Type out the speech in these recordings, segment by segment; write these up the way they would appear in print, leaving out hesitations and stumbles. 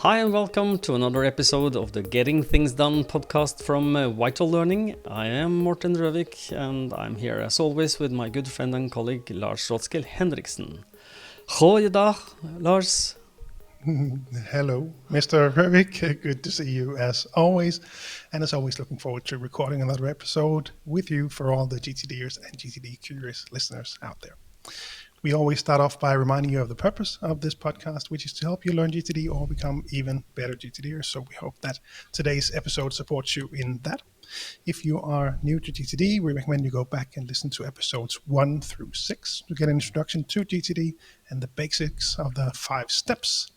Hi and welcome to another episode of the Getting Things Done podcast from Vital Learning. I am Morten and I'm here as always with my good friend and colleague Lars Henriksen. Goeiedag, Lars. Hello, Mr. Røvik. Good to see you as always. And as always, looking forward to recording another episode with you for all the GTDers and GTD curious listeners out there. We always start off by reminding you of the purpose of this podcast, which is to help you learn GTD or become even better GTDers. So we hope that today's episode supports you in that. If you are new to GTD, we recommend you go back and listen to episodes 1 through 6 to get an introduction to GTD and the basics of the 5 steps.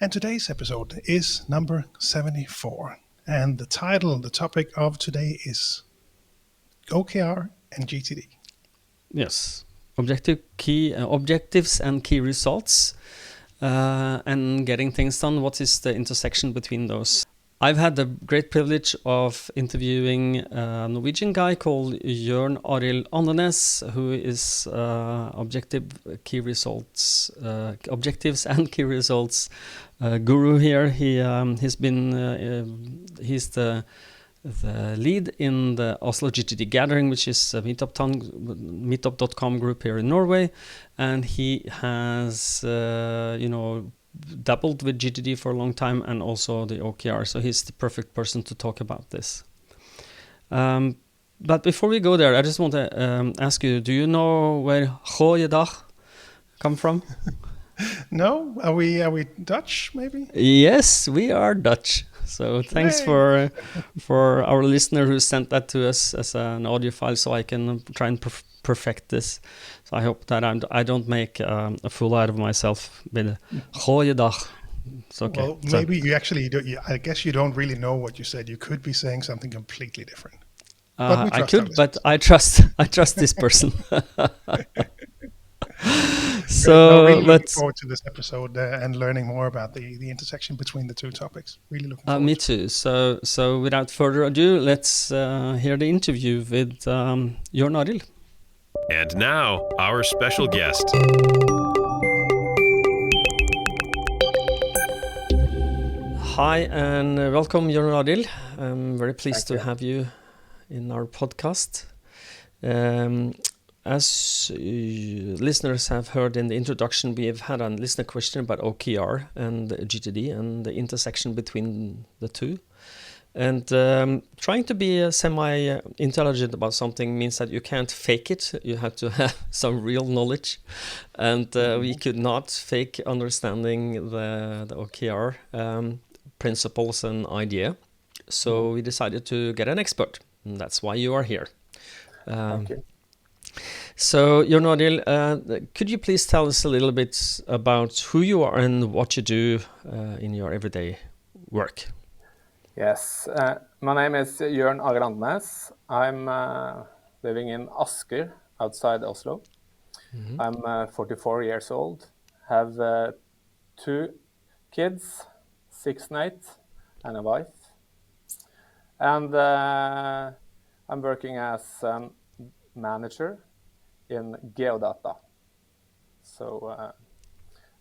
And today's episode is number 74. And the topic of today is OKR and GTD. Yes. Objectives and key results, and getting things done. What is the intersection between those? I've had the great privilege of interviewing a Norwegian guy called Jørn Arild Andenæs, who is objectives and key results guru here. He's the lead in the Oslo GTD gathering, which is a meetup.com group here in Norway, and he has dabbled with GTD for a long time and also the OKR, so he's the perfect person to talk about this. But before we go there, I just want to ask you, do you know where goeiedag come from? No? Are we Dutch, maybe? Yes, we are Dutch. So thanks for our listener who sent that to us as an audio file, so I can try and perfect this. So I hope that I don't make a fool out of myself with goeiedag. It's okay. Well, maybe you actually do. I guess you don't really know what you said. You could be saying something completely different. I could, but I trust this person. So, really looking forward to this episode and learning more about the intersection between the two topics. Really looking forward. Me too. So without further ado, let's hear the interview with Jørn Arild. And now, our special guest. Hi and welcome, Jørn Arild. I'm very pleased to have you in our podcast. As listeners have heard in the introduction, we have had a listener question about OKR and GTD and the intersection between the two. And trying to be semi-intelligent about something means that you can't fake it. You have to have some real knowledge. And we could not fake understanding the OKR principles and idea. So we decided to get an expert. And that's why you are here. Okay. So, Jørn Arild, could you please tell us a little bit about who you are and what you do in your everyday work? Yes, my name is Jørn Arild Andenæs. I'm living in Asker, outside Oslo. Mm-hmm. I'm 44 years old, have 2 kids, 6 and 8, and a wife. And I'm working as a manager in GEODATA. So,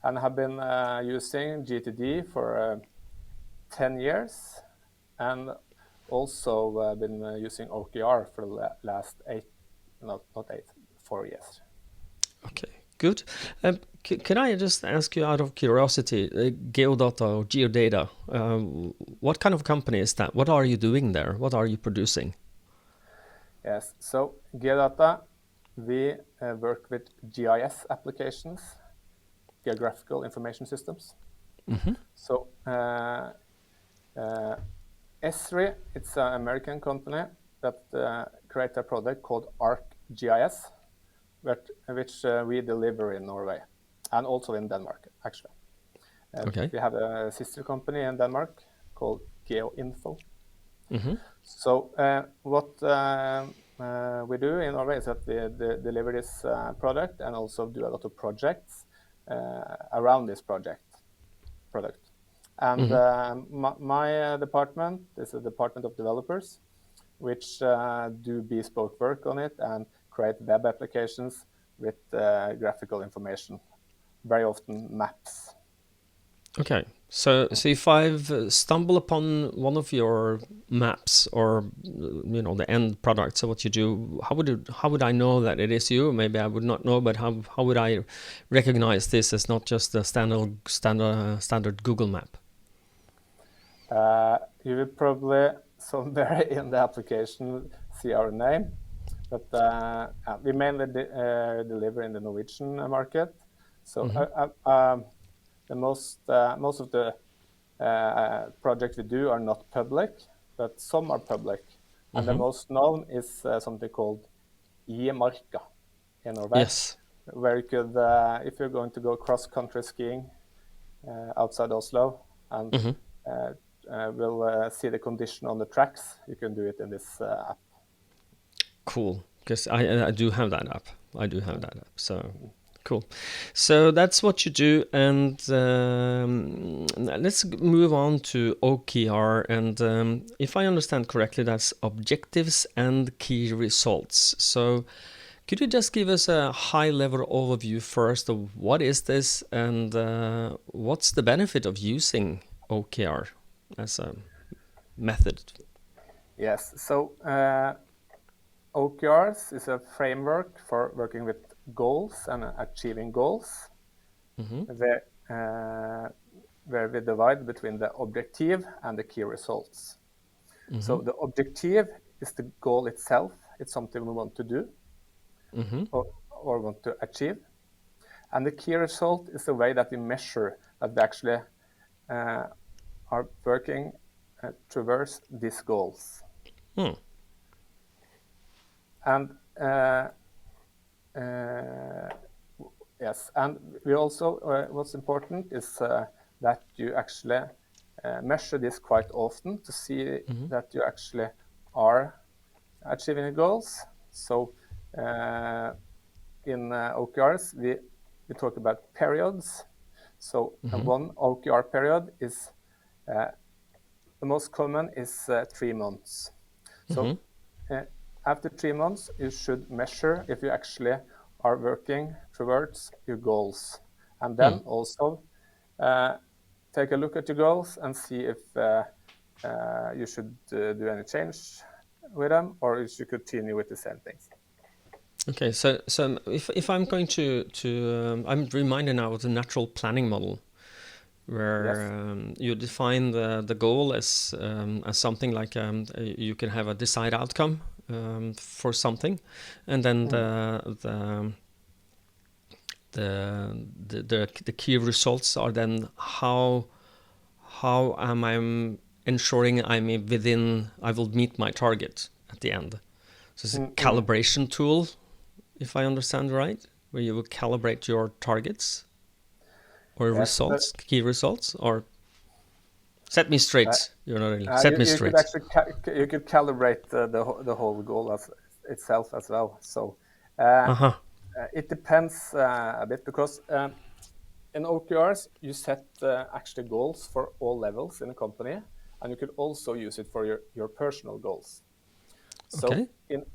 and have been using GTD for 10 years, and also been using OKR for the last 4 years. Okay, good. Can I just ask you out of curiosity, GeoData or GeoData, what kind of company is that? What are you doing there? What are you producing? Yes, so GeoData, we work with GIS applications, geographical information systems. Mm-hmm. So Esri, it's an American company that creates a product called ArcGIS, which we deliver in Norway and also in Denmark, actually. Okay. We have a sister company in Denmark called GeoInfo. Mm-hmm. So what we do in Norway is that we deliver this product and also do a lot of projects around this product. And mm-hmm. my department is a department of developers, which do bespoke work on it and create web applications with graphical information, very often maps. Okay, So if I've stumbled upon one of your maps or the end product, so what you do, how would I know that it is you? Maybe I would not know, but how would I recognize this as not just a standard Google map? You will probably somewhere in the application see our name, but we mainly deliver in the Norwegian market. So the most of the projects we do are not public, but some are public. And the most known is something called Marka in Norway, Yes. where you could, if you're going to go cross-country skiing outside Oslo and will see the condition on the tracks, you can do it in this app. Cool, because I do have that app. So cool. So that's what you do, and let's move on to OKR. And if I understand correctly, that's objectives and key results. So could you just give us a high-level overview first of what is this, and what's the benefit of using OKR as a method? Yes, so OKRs is a framework for working with goals and achieving goals, where we divide between the objective and the key results. So the objective is the goal itself. It's something we want to do or want to achieve. And the key result is the way that we measure that we actually are working towards these goals. And yes, and we also, what's important is that you actually measure this quite often to see that you actually are achieving the goals. So in OKRs, we talk about periods. So one OKR period is, the most common is 3 months. So after 3 months, you should measure if you actually are working towards your goals. And then also take a look at your goals and see if you should do any change with them, or you should continue with the same things. Okay, so if I'm going to I'm reminded now of the natural planning model, where you define the goal as something like you can have a desired outcome for something, and then the key results are then how am I ensuring I will meet my target at the end. So it's a calibration tool, if I understand right, where you will calibrate your targets or results, key results, or set me straight. Set me straight. You could calibrate the whole goal itself as well. So it depends a bit, because in OKRs you set actually goals for all levels in a company, and you could also use it for your personal goals. So in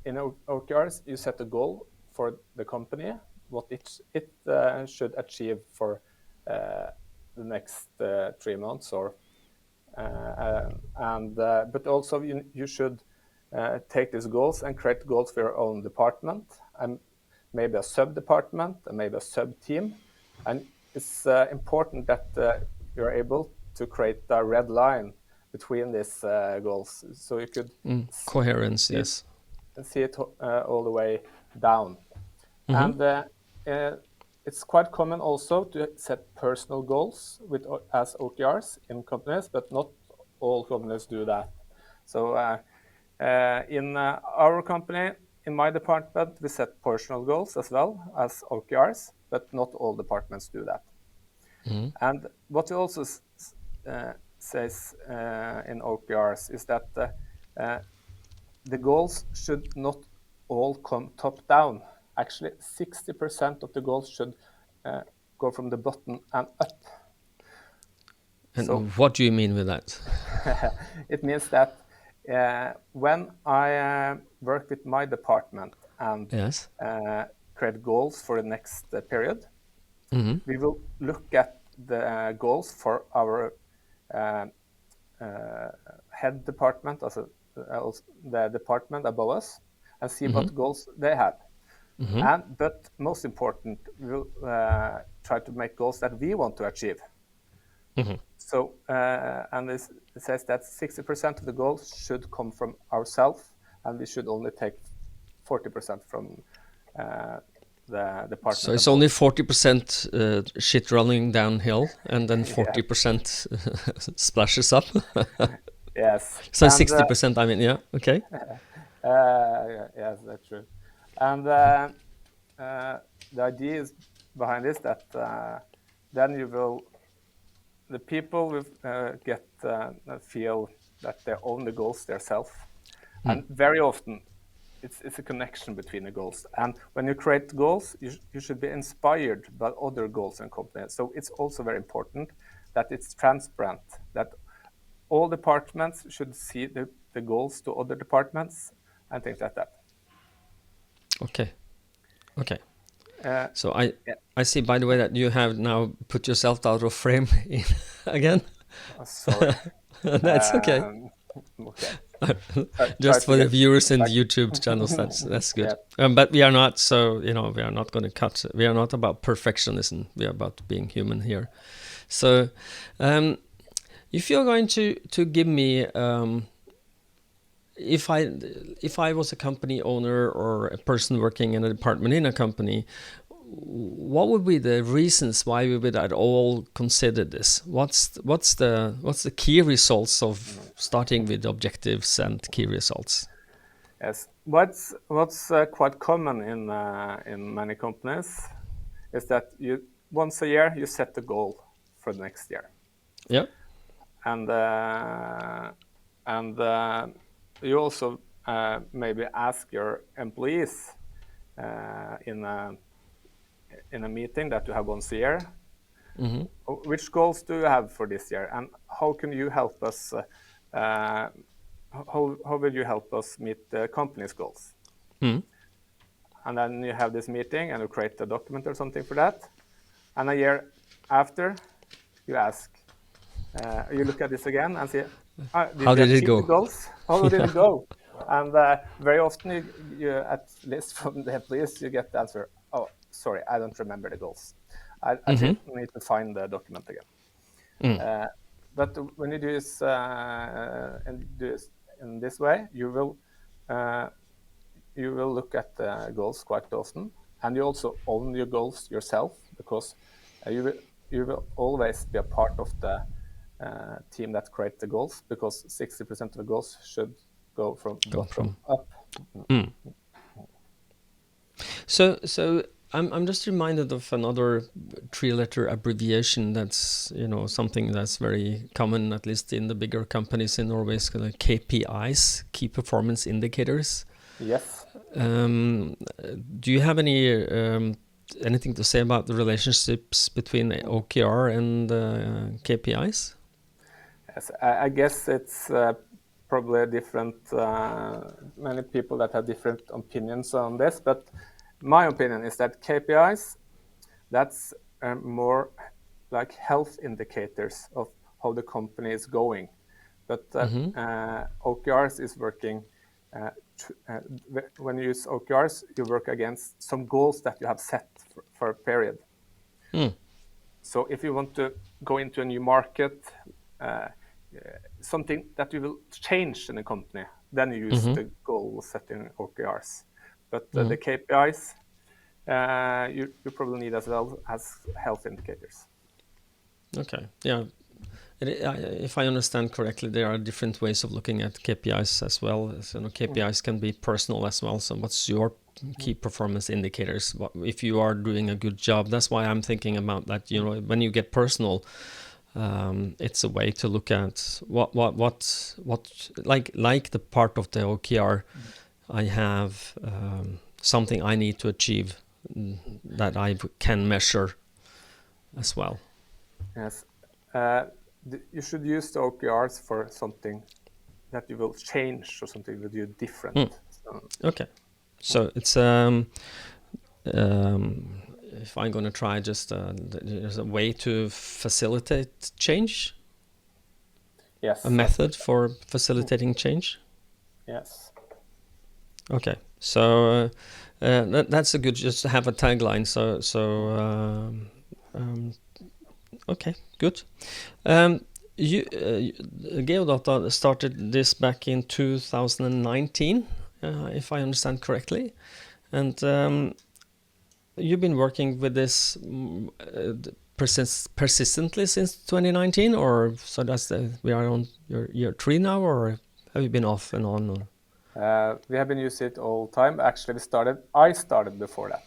OKRs you set a goal for the company, what it should achieve for the next 3 months, or but also you should take these goals and create goals for your own department, and maybe a sub-department, and maybe a sub-team. And it's important that you're able to create a red line between these goals, so you could coherence, yes, and see it all the way down. And it's quite common also to set personal goals as OKRs in companies, but not all companies do that. So in our company, in my department, we set personal goals as well as OKRs, but not all departments do that. And what we also says in OKRs is that the goals should not all come top down. Actually, 60% of the goals should go from the bottom and up. And so, what do you mean with that? It means that when I work with my department and create goals for the next period, we will look at the goals for our head department, also the department above us, and see what goals they have. But most important, we'll try to make goals that we want to achieve. So, and it says that 60% of the goals should come from ourselves, and we should only take 40% from the department. So it's only 40% shit running downhill, and then 40% splashes up. Yes. So 60%, I mean, yeah, okay. Yes, that's true. And the idea is behind this that then the people will feel that they own the goals themselves. And very often, it's a connection between the goals. And when you create goals, you should be inspired by other goals and companies. So it's also very important that it's transparent, that all departments should see the goals to other departments and things like that. Okay. So I see, by the way, that you have now put yourself out of frame again. Sorry. That's okay. Okay. Just for the viewers in the YouTube channels, that's good. Yeah. But we are not, so we are not going to cut. We are not about perfectionism. We are about being human here. So, if you're going to give me, if I was a company owner or a person working in a department in a company, what would be the reasons why we would at all consider this? What's the key results of starting with objectives and key results? Yes, what's quite common in many companies is that once a year you set the goal for the next year. Yeah, and you also maybe ask your employees in a meeting that you have once a year, which goals do you have for this year, and how can you help us? How will you help us meet the company's goals? And then you have this meeting, and you create a document or something for that. And a year after, you ask, you look at this again and say, how did it go? Goals? How did it go? And very often, you at least from the employees, you get the answer, oh, sorry, I don't remember the goals. I just need to find the document again. But when you do this in this way, you will look at the goals quite often, and you also own your goals yourself, because you will always be a part of the team that creates the goals, because 60% of the goals should go from bottom up. So I'm just reminded of another 3-letter abbreviation that's something that's very common, at least in the bigger companies in Norway. It's called KPIs, key performance indicators. Yes. Do you have anything to say about the relationships between OKR and KPIs? Yes, I guess it's probably different. Many people that have different opinions on this, but my opinion is that KPIs, that's more like health indicators of how the company is going. But OKRs is working, when you use OKRs, you work against some goals that you have set for a period. So if you want to go into a new market, something that you will change in the company, then you use the goal setting OKRs. But the KPIs, you probably need as well as health indicators. Okay. Yeah. If I understand correctly, there are different ways of looking at KPIs as well. So, KPIs can be personal as well. So what's your key performance indicators? If you are doing a good job, that's why I'm thinking about that. When you get personal, it's a way to look at what like the part of the OKR. I have something I need to achieve that I can measure as well. Yes. You should use the OKRs for something that you will change or something that you do different. Okay. So it's if I'm going to try just there's a way to facilitate change. Yes. a method for facilitating change? Yes. Okay, so that's a good, just to have a tagline. Okay, good. GeoData started this back in 2019, if I understand correctly, and you've been working with this persistently since 2019, or so we are on your year 3 now, or have you been off and on? Or? We have been using it all the time. Actually, I started before that.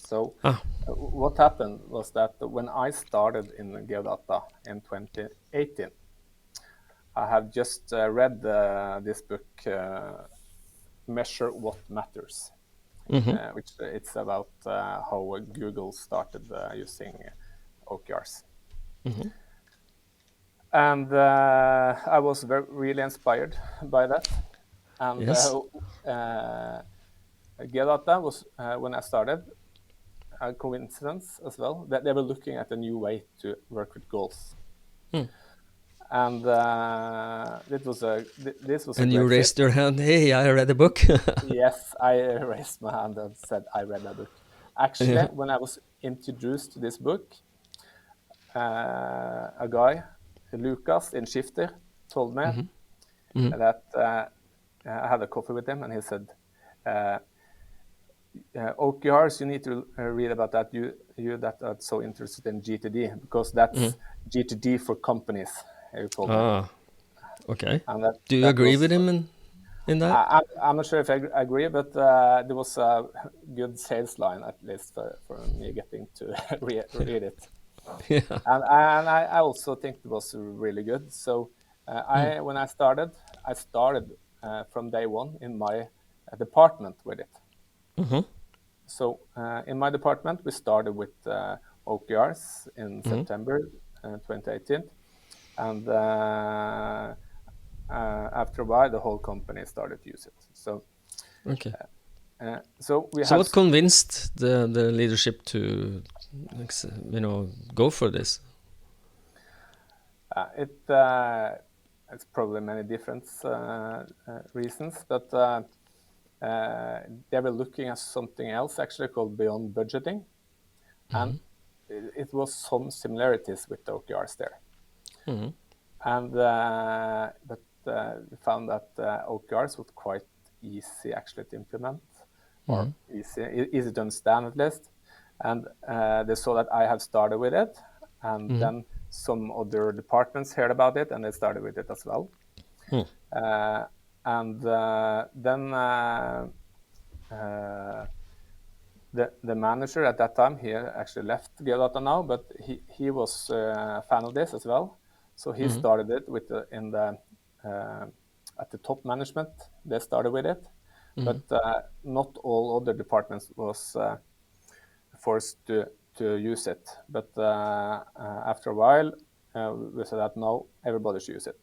So what happened was that when I started in GeoData in 2018, I have just read this book, Measure What Matters, which it's about how Google started using OKRs. And I was really inspired by that. And Yes. GeoData was, when I started, a coincidence as well, that they were looking at a new way to work with goals. And this was a And great you raised fit. your hand, hey, I read a book. Yes, I raised my hand and said I read a book. Actually, when I was introduced to this book, a guy, Lucas in Shifter, told me that I had a coffee with him, and he said, OKRs, you need to read about that. You that are so interested in GTD, because that's GTD for companies. He told me. Okay. And Do you agree with him in that? I'm not sure if I agree, but there was a good sales line, at least for me getting to read it. Yeah. And I also think it was really good. So when I started from day one in my department with it. So in my department, we started with OKRs in September 2018, and after a while, the whole company started to use it. So Okay. so what convinced the leadership to, go for this? It's probably many different reasons, but they were looking at something else actually called beyond budgeting, and it was some similarities with the OKRs there. And but we found that OKRs was quite easy actually to implement, or easy to understand at least. And they saw that I have started with it, and then some other departments heard about it, and they started with it as well. And then the manager at that time, he actually left GeoData now, but he was a fan of this as well. So he started it with at the top management. They started with it, but not all other departments was forced to use it. But after a while, we said that no, everybody should use it.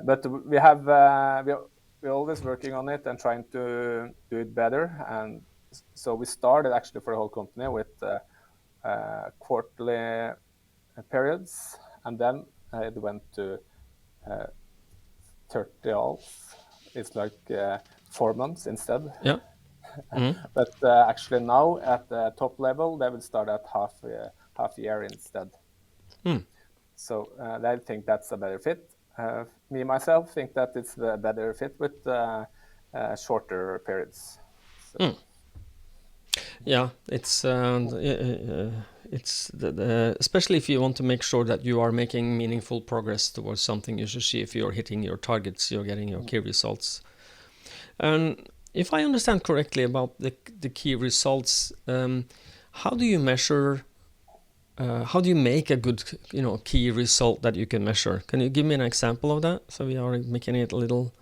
But we have we're always working on it and trying to do it better. And so we started actually for the whole company with quarterly periods, and then it went to 30 hours. It's like 4 months instead. Yeah. But actually now at the top level, they will start at half year instead. So I think that's a better fit. Me myself think that it's a better fit with shorter periods. So. Yeah, it's especially if you want to make sure that you are making meaningful progress towards something. You should see if you're hitting your targets, you're getting your key results. And if I understand correctly about the key results, how do you measure? How do you make a good, key result that you can measure? Can you give me an example of that, so we are making it a little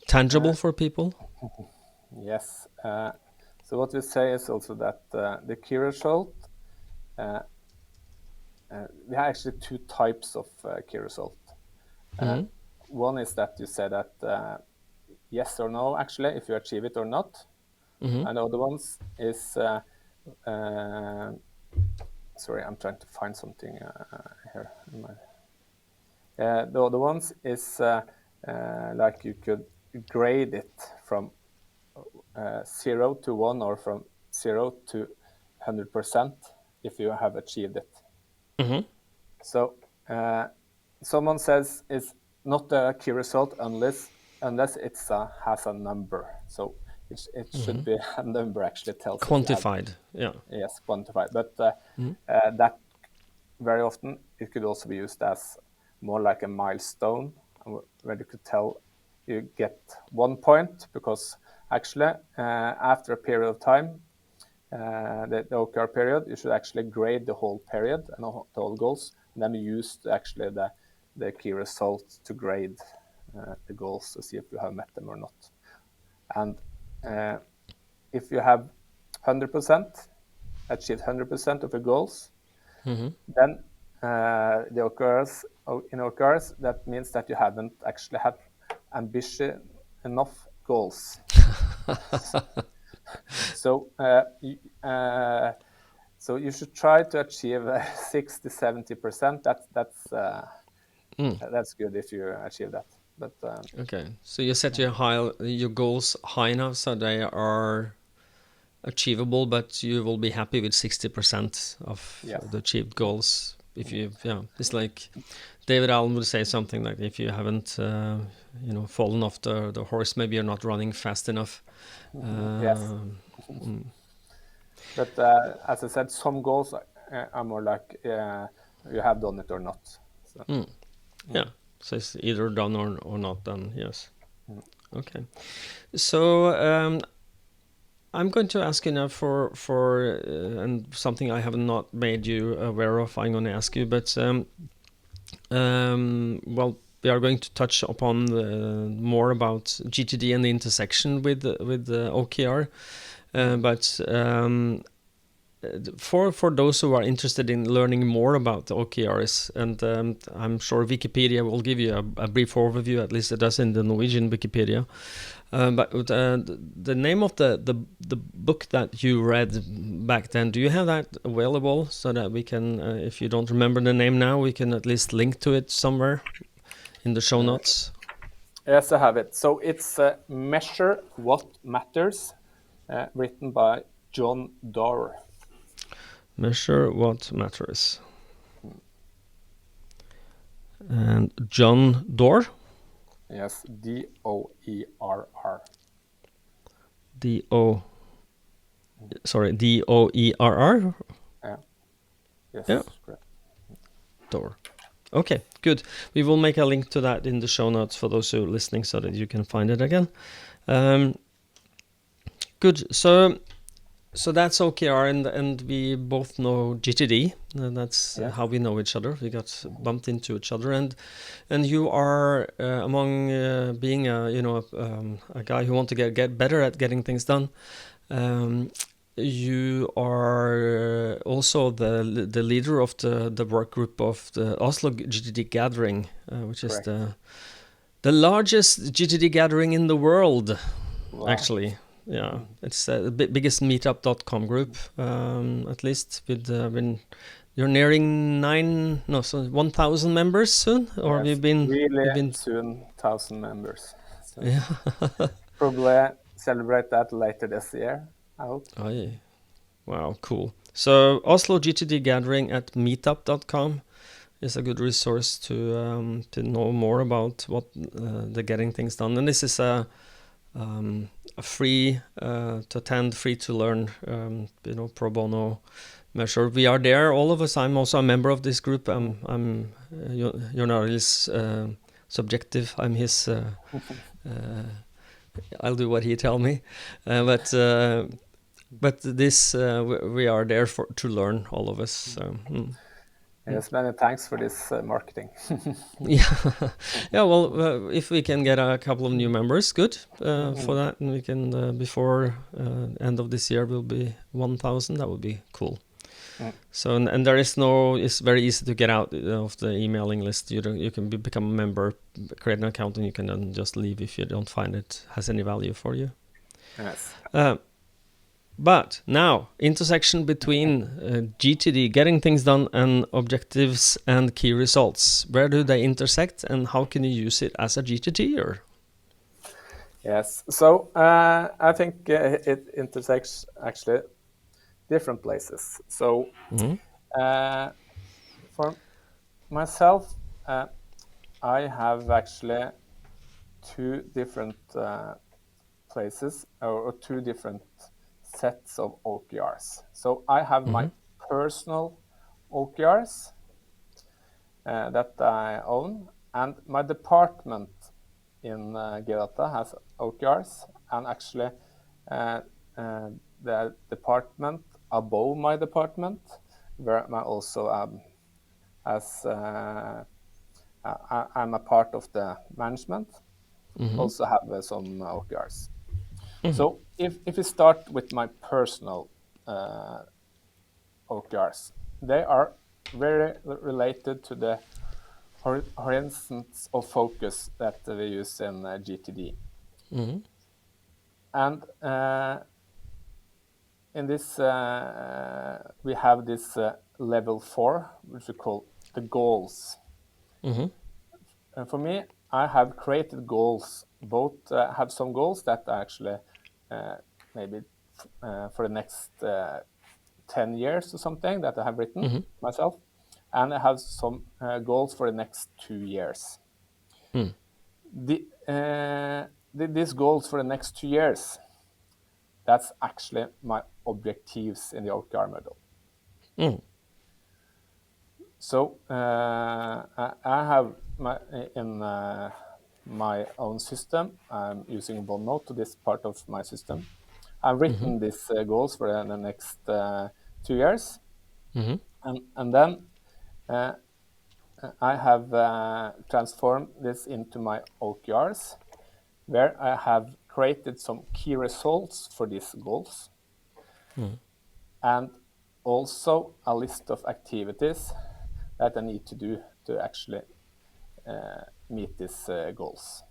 tangible for people? Yes. So what we say is also that the key result, we have actually two types of key result. One is that you say that yes or no, actually, if you achieve it or not. And the other ones is, sorry, I'm trying to find something here. The other ones is like you could grade it from 0 to 1 or from 0 to 100% if you have achieved it. Mm-hmm. So someone says it's not a key result unless it has a number. So it should be a number actually tells Quantified, yeah. Yes, quantified. But that very often it could also be used as more like a milestone, where you could tell you get 1 point because actually after a period of time, the OKR period, you should actually grade the whole period and the whole goals, and then use actually the key results to grade the goals to see if you have met them or not. And if you have 100%, achieved 100% of your goals, then the OKRs, in OKRs, that means that you haven't actually had ambitious enough goals. So you should try to achieve 60-70%. That's good if you achieve that. But okay, so you set your goals high enough so they are achievable, but you will be happy with 60% of the achieved goals. If you, it's like David Allen would say something like, if you haven't, fallen off the horse, maybe you're not running fast enough. Yes. But as I said, some goals are more like you have done it or not. So. Yeah, so it's either done or not done. Yes. Okay. So I'm going to ask you now for and something I have not made you aware of. I'm going to ask you, but we are going to touch upon more about GTD and the intersection with OKR. But for those who are interested in learning more about the OKRs, and I'm sure Wikipedia will give you a brief overview, at least it does in the Norwegian Wikipedia. But the name of the book that you read back then, do you have that available so that we can, if you don't remember the name now, we can at least link to it somewhere in the show notes? Yes, I have it. So it's Measure What Matters, written by John Doerr. Measure What Matters. And John Doerr? Yes, D-O-E-R-R. D-O-E-R-R? Yeah. Yes, yeah. correct. Doerr. Okay, good. We will make a link to that in the show notes for those who are listening so that you can find it again. Good. So that's OKR, and we both know GTD. That's how we know each other. We got bumped into each other, and you are among being a guy who wants to get better at getting things done. You are also the leader of the work group of the Oslo GTD gathering, which is the largest GTD gathering in the world, actually. Yeah, it's the biggest meetup.com group, at least. With when you're nearing 1,000 members soon, or yes, we've been soon 1,000 members. So yeah. probably celebrate that later this year, I hope. Oh, yeah. Wow, cool. So Oslo GTD gathering at meetup.com is a good resource to know more about what the getting things done. And this is a free to attend, free to learn, pro bono measure. We are there, all of us. I'm also a member of this group. I'm Jørn Arild's subjective. I'm his. I'll do what he tell me, but this we are there to learn, all of us. So. Yes, many thanks for this marketing. yeah. Well, if we can get a couple of new members, good for that, and we can before end of this year will be 1,000. That would be cool. So and there is it's very easy to get out of the emailing list. You can become a member, create an account, and you can then just leave if you don't find it has any value for you. Yes. But now, intersection between GTD, getting things done, and objectives and key results. Where do they intersect, and how can you use it as a GTD? Or Yes, so I think it intersects actually different places. So for myself, I have actually two different places or two different sets of OKRs. So I have my personal OKRs that I own, and my department in GEODATA has OKRs, and actually the department above my department, where I also I'm a part of the management, also have some OKRs. So if we start with my personal OKRs, they are very related to the horizons of focus that we use in GTD. And in this, we have this level 4, which we call the goals. And for me, I have created goals, both have some goals that are actually maybe for the next 10 years or something that I have written myself. And I have some goals for the next 2 years. These goals for the next 2 years, that's actually my objectives in the OKR model. So I have my own system. I'm using OneNote to this part of my system. I've written these goals for the next 2 years, and then I have transformed this into my OKRs, where I have created some key results for these goals, and also a list of activities that I need to do to actually meet these goals.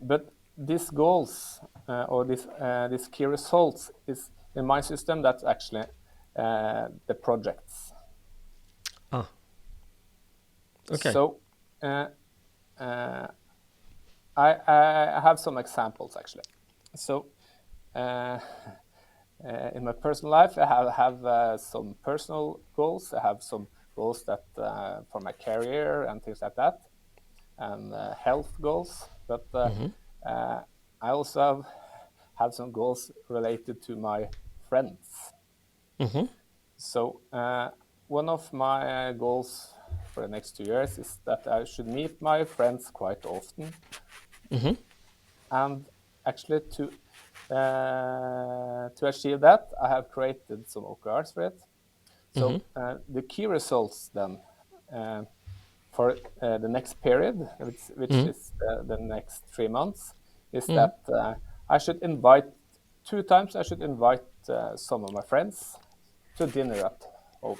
But these goals or these key results is in my system. That's actually the projects. Okay. So I have some examples actually. So in my personal life, I have some personal goals. I have some goals that for my career and things like that, and health goals. But I also have some goals related to my friends. So one of my goals for the next 2 years is that I should meet my friends quite often. And actually to achieve that, I have created some OKRs for it. So the key results then for the next period, which is the next 3 months, is that I should invite 2 times. I should invite some of my friends to dinner at home.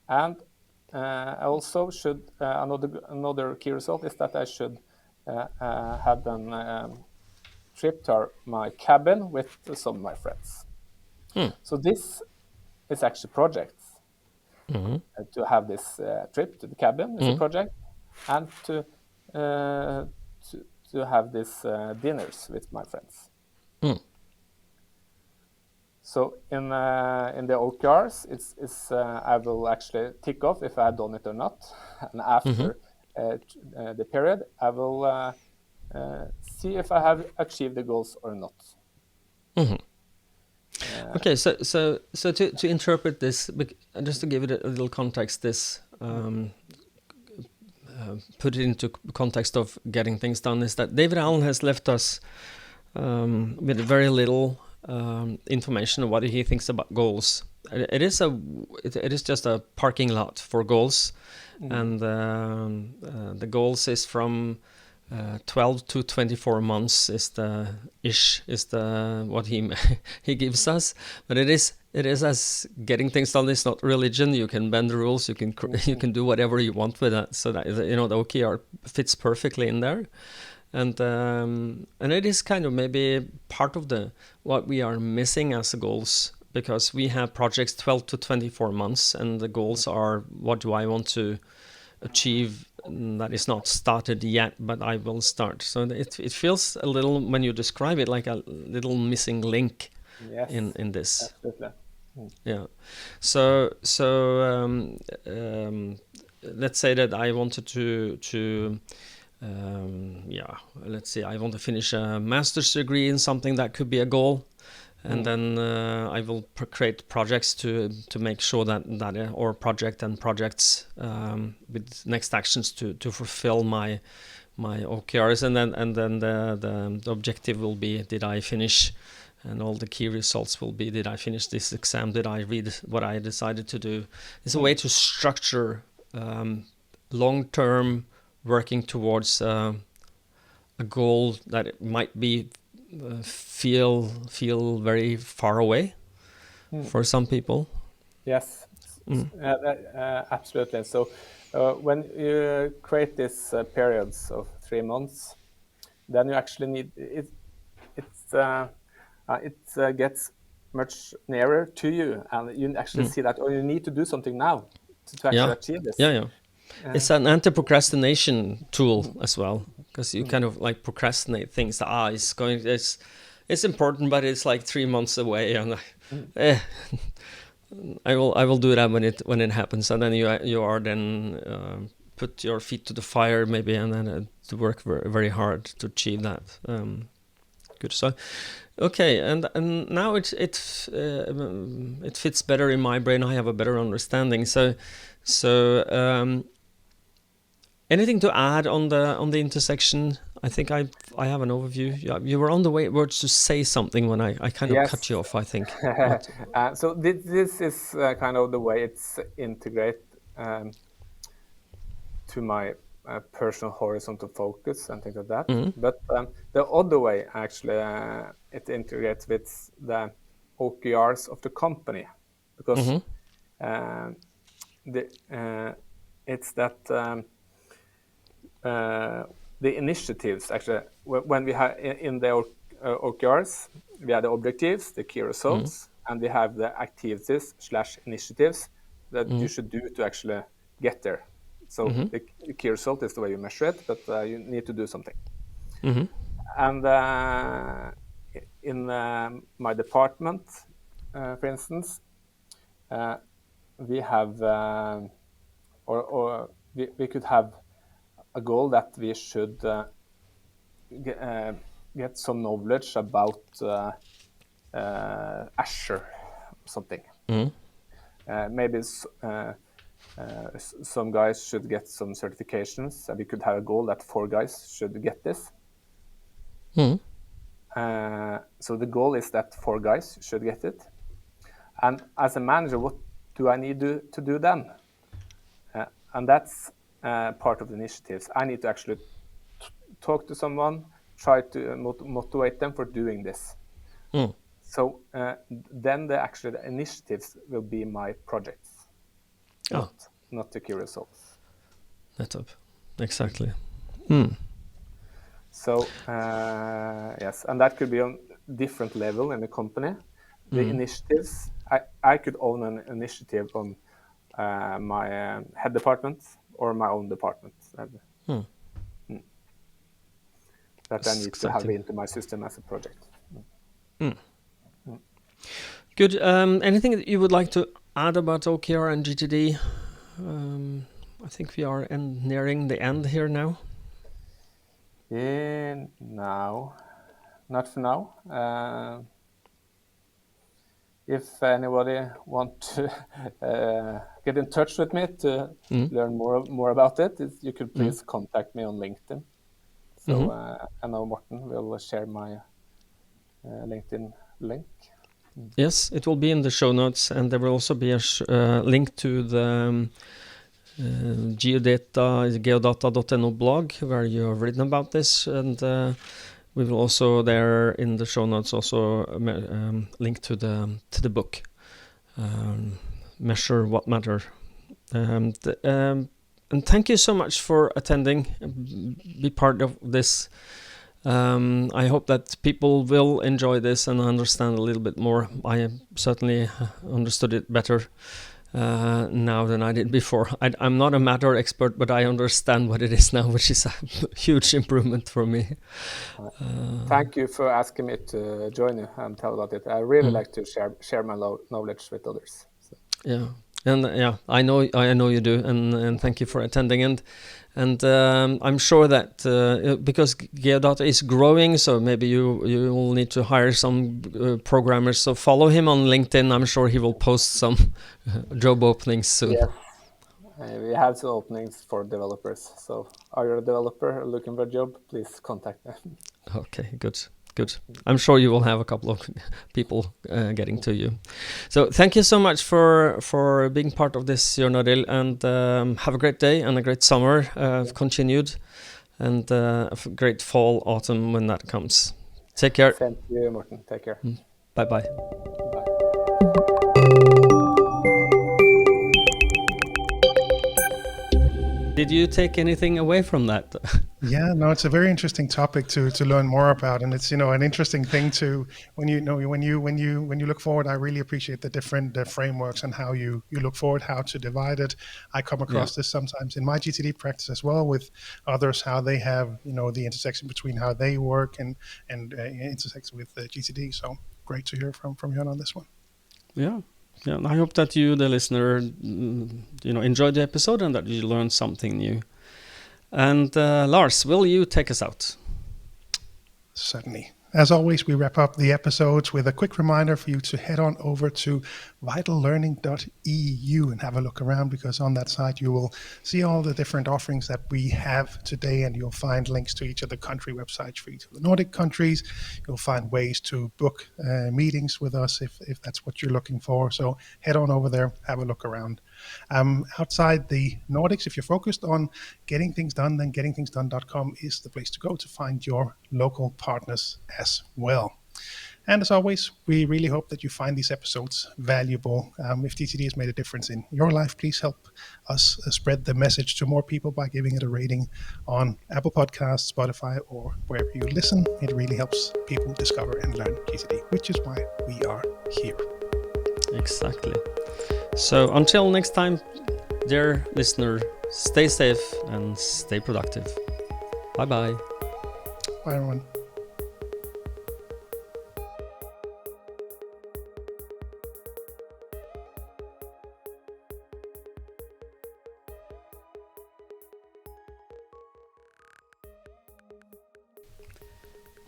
And I also should another key result is that I should have a trip to my cabin with some of my friends. So this is actually projects. To have this trip to the cabin is a project, and to have these dinners with my friends. So in the OKRs, it's I will actually tick off if I have done it or not, and after the period, I will see if I have achieved the goals or not. Okay, so to interpret this, just to give it a little context, this put it into context of getting things done, is that David Allen has left us with very little information of what he thinks about goals. It is just a parking lot for goals, and the goals is from 12 to 24 months is what he gives us. But it is as getting things done is not religion. You can bend the rules. You can do whatever you want with that. So that the OKR fits perfectly in there. and it is kind of maybe part of what we are missing as the goals, because we have projects 12 to 24 months, and the goals are, what do I want to achieve that is not started yet, but I will start. So it feels a little, when you describe it, like a little missing link in this. Absolutely. Yeah. So let's say that I wanted to let's say I want to finish a master's degree in something that could be a goal. And then I will create projects to make sure that or projects with next actions to fulfill my OKRs, and then the objective will be, did I finish, and all the key results will be, did I finish this exam, did I read what I decided to do. It's a way to structure long-term working towards a goal that it might be feel very far away for some people. Yes, absolutely. So when you create these periods of 3 months, then you actually need it. It gets much nearer to you, and you actually see that, you need to do something now to actually achieve this. It's an anti-procrastination tool as well, because you kind of like procrastinate things. It's important, but it's like 3 months away, and I will do that when it happens, and then you are then put your feet to the fire maybe, and then to work very, very hard to achieve that. Good. So, okay, and now it fits better in my brain. I have a better understanding. So anything to add on the intersection? I think I have an overview. You were on the way words to say something when I kind of cut you off, I think. So this is kind of the way it's integrate to my personal horizontal focus and things like that. But the other way, actually, it integrates with the OKRs of the company, because it's that the initiatives, actually, when we have in the OKRs, we have the objectives, the key results, and we have the activities/initiatives that you should do to actually get there. So the key result is the way you measure it, but you need to do something. And in my department, for instance, we have, we could have a goal that we should get some knowledge about Azure, something. Maybe some guys should get some certifications, and we could have a goal that 4 guys should get this. So the goal is that 4 guys should get it. And as a manager, what do I need to do then? And that's part of the initiatives. I need to actually talk to someone, try to motivate them for doing this. So then the initiatives will be my projects, not the key results. That's up. Exactly. So yes, and that could be on different level in the company. The initiatives, I could own an initiative on my head department or my own department. That I need to have into my system as a project. Good. Anything that you would like to add about OKR and GTD? I think we are nearing the end here now. No, not for now. If anybody want to get in touch with me to learn more about it, you could please contact me on LinkedIn. So I know Morten will share my LinkedIn link. Yes, it will be in the show notes, and there will also be a link to the GEODATA.no blog where you have written about this, and we will also there in the show notes also link to the book, Measure What Matter. And thank you so much for attending, be part of this. I hope that people will enjoy this and understand a little bit more. I certainly understood it better now than I did before. I'm not a matter expert, but I understand what it is now, which is a huge improvement for me. Thank you for asking me to join you and tell about it. I really like to share my knowledge with others. So. Yeah, and I know you do, and thank you for attending. And I'm sure that because GeoData is growing, so maybe you will need to hire some programmers. So follow him on LinkedIn. I'm sure he will post some job openings soon. Yes, we have some openings for developers. So are you a developer looking for a job? Please contact me. Okay, good. I'm sure you will have a couple of people getting to you. So thank you so much for being part of this, Jørn Arild, and have a great day and a great summer continued, and a great fall, autumn when that comes. Take care. Thank you, Morten. Take care. Bye-bye. Bye. Did you take anything away from that? Yeah, no, it's a very interesting topic to learn more about, and it's an interesting thing to when you look forward. I really appreciate the different frameworks and how you look forward, how to divide it. I come across this sometimes in my GTD practice as well with others, how they have the intersection between how they work and intersects with the GTD. So great to hear from Jørn on this one. Yeah. Yeah, I hope that you, the listener, enjoyed the episode and that you learned something new. And Lars, will you take us out? Certainly. As always, we wrap up the episodes with a quick reminder for you to head on over to vitallearning.eu and have a look around, because on that site you will see all the different offerings that we have today, and you'll find links to each of the country websites for each of the Nordic countries. You'll find ways to book meetings with us if that's what you're looking for. So head on over there, have a look around. Outside the Nordics, if you're focused on getting things done, then gettingthingsdone.com is the place to go to find your local partners as well. And as always, we really hope that you find these episodes valuable. If GTD has made a difference in your life, please help us spread the message to more people by giving it a rating on Apple Podcasts, Spotify, or wherever you listen. It really helps people discover and learn GTD, which is why we are here. Exactly. So until next time, dear listener, stay safe and stay productive. Bye-bye. Bye, everyone.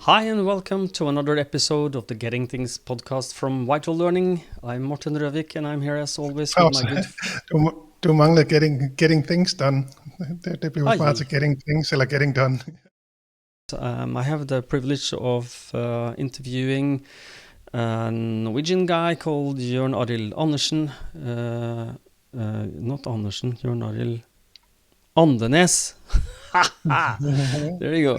Hi and welcome to another episode of the Getting Things podcast from Vital Learning. I'm Morten Røvik, and I'm here as always with my good... Du mangler getting things done. Det bliver bare til getting things eller getting done. I have the privilege of interviewing a Norwegian guy called Jørn Arild Andersen. Not Andersen, Jørn Arild Andenæs. There you go.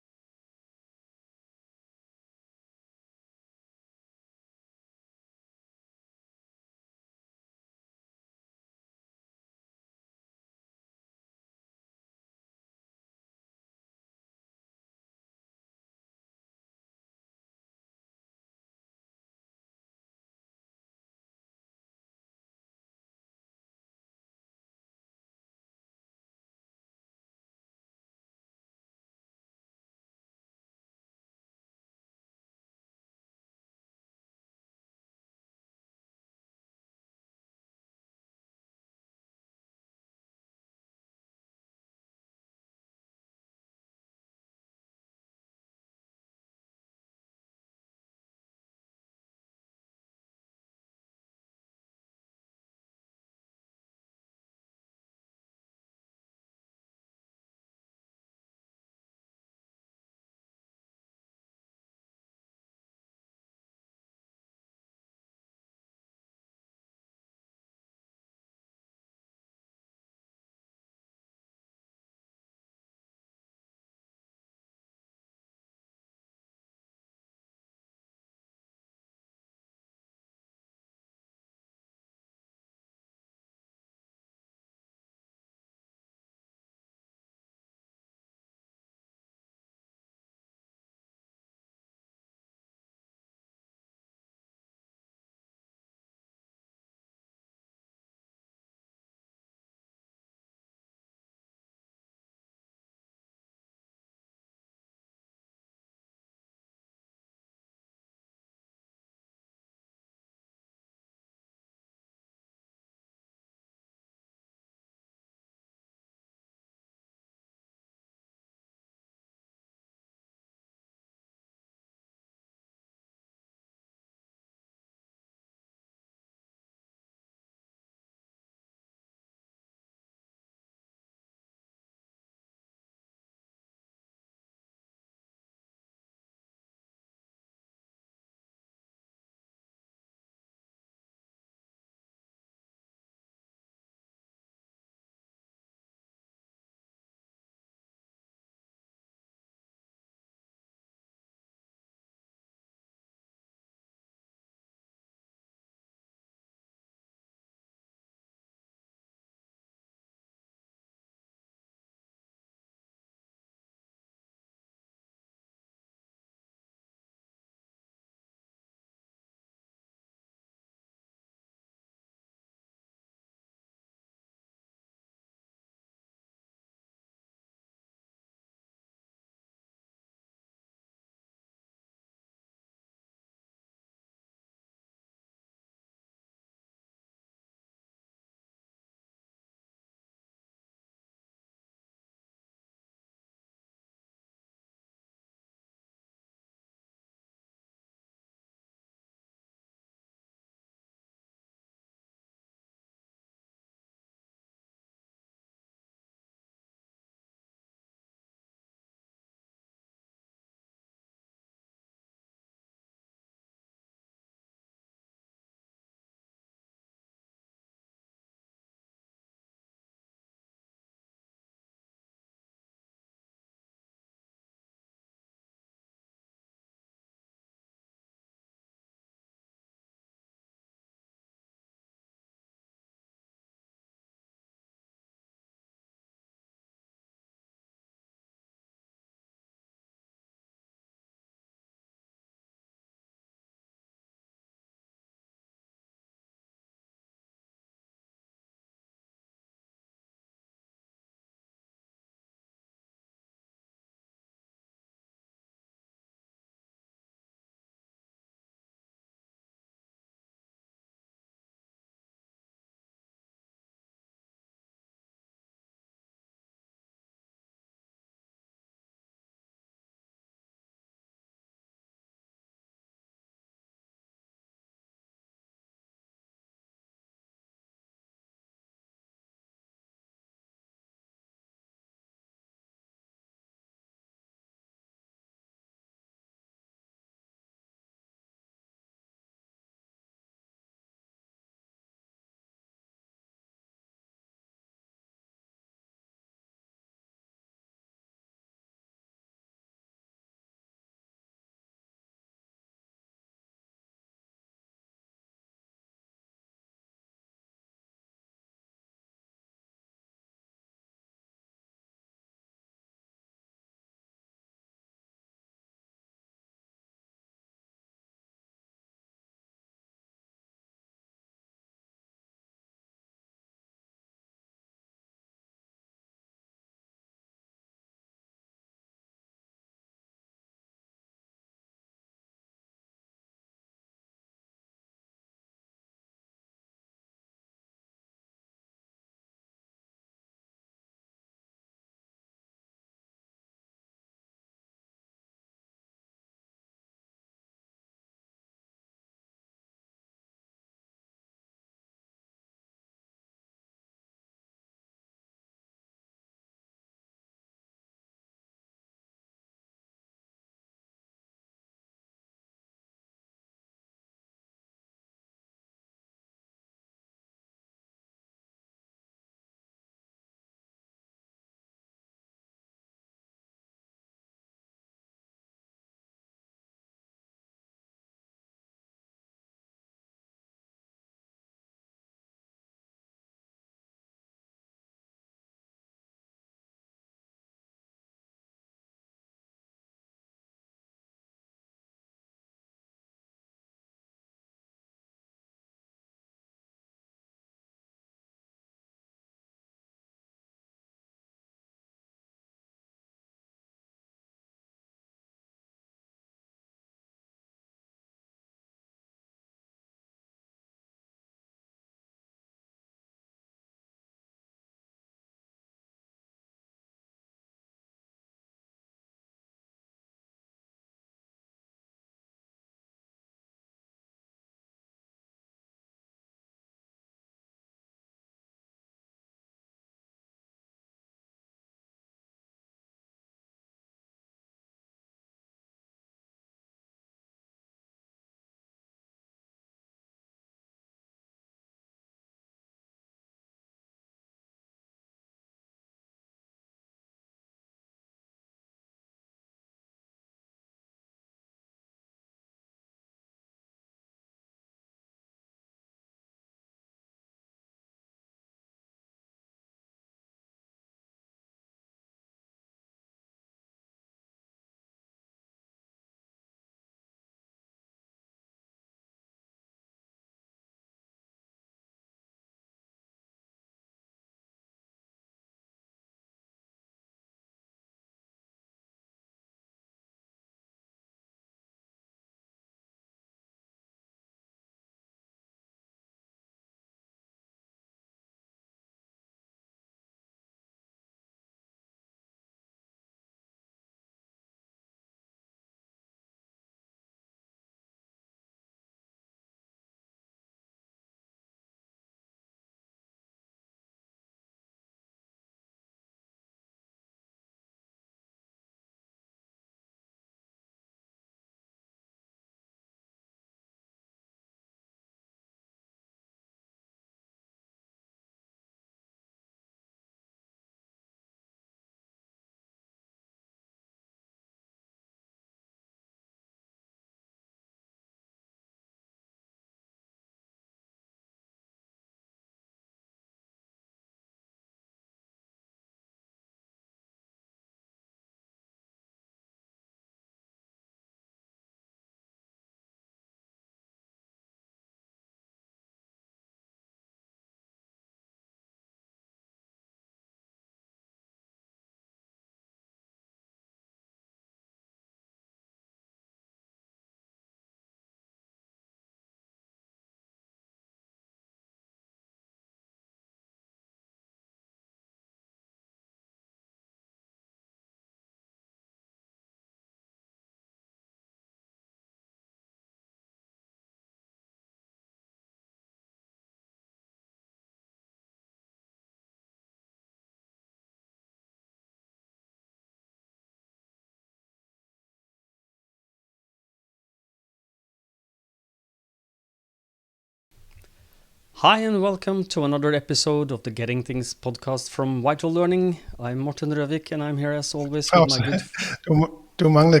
Hi and welcome to another episode of the Getting Things podcast from Vital Learning. I'm Morten Røvik and I'm here as always with my good... Du mangler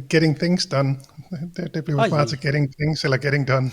getting things done. Det bliver meget til getting things eller getting done.